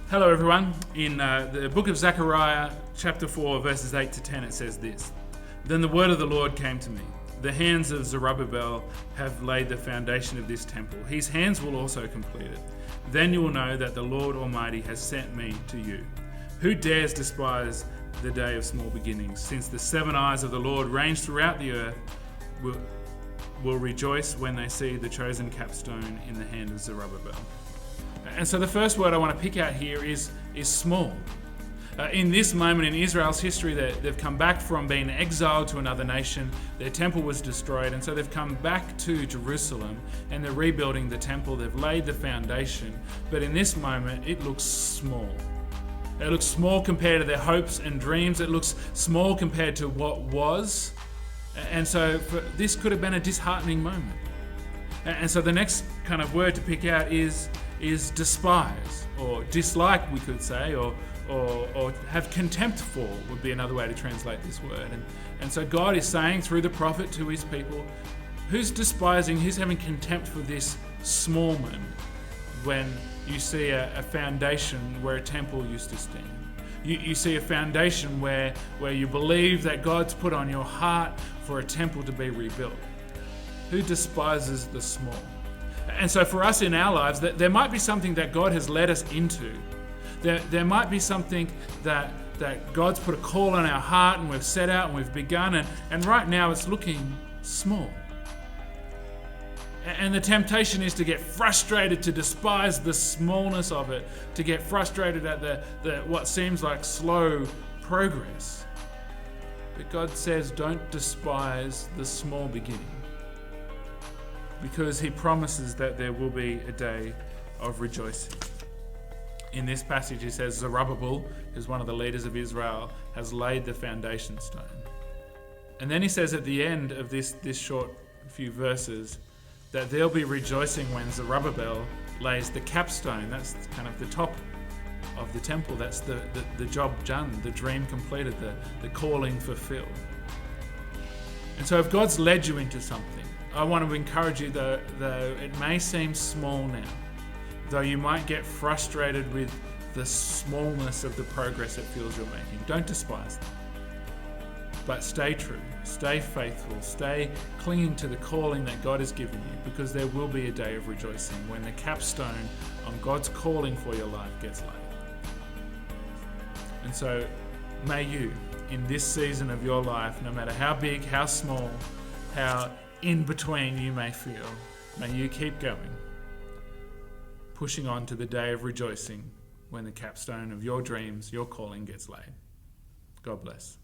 Hello everyone. In the book of Zechariah, chapter 4, verses 8 to 10, it says this. Then the word of the Lord came to me. The hands of Zerubbabel have laid the foundation of this temple. His hands will also complete it. Then you will know that the Lord Almighty has sent me to you. Who dares despise the day of small beginnings? Since the seven eyes of the Lord range throughout the earth, will rejoice when they see the chosen capstone in the hand of Zerubbabel. And so the first word I want to pick out here is small. In this moment in Israel's history, they've come back from being exiled to another nation. Their temple was destroyed, and so they've come back to Jerusalem, and they're rebuilding the temple. They've laid the foundation, but in this moment, it looks small. It looks small compared to their hopes and dreams. It looks small compared to what was. And so this could have been a disheartening moment. And so the next kind of word to pick out is despise, or dislike, we could say, or have contempt for would be another way to translate this word. And so God is saying through the prophet to his people, who's despising, who's having contempt for this small moment when you see a foundation where a temple used to stand. You see a foundation where you believe that God's put on your heart for a temple to be rebuilt. Who despises the small? And so for us in our lives, that there might be something that God has led us into. There might be something that God's put a call on our heart and we've set out and we've begun, and right now it's looking small. And the temptation is to get frustrated, to despise the smallness of it, to get frustrated at the what seems like slow progress. But God says, don't despise the small beginning, because he promises that there will be a day of rejoicing. In this passage, he says Zerubbabel, who's one of the leaders of Israel, has laid the foundation stone. And then he says at the end of this short few verses that there'll be rejoicing when Zerubbabel lays the capstone. That's kind of the top of the temple. That's the job done, the dream completed, the calling fulfilled. And so if God's led you into something, I want to encourage you, though it may seem small now, though you might get frustrated with the smallness of the progress it feels you're making. Don't despise that. But stay true, stay faithful, stay clinging to the calling that God has given you, because there will be a day of rejoicing when the capstone on God's calling for your life gets laid. And so may you, in this season of your life, no matter how big, how small, how in between you may feel, may you keep going, pushing on to the day of rejoicing when the capstone of your dreams, your calling gets laid. God bless.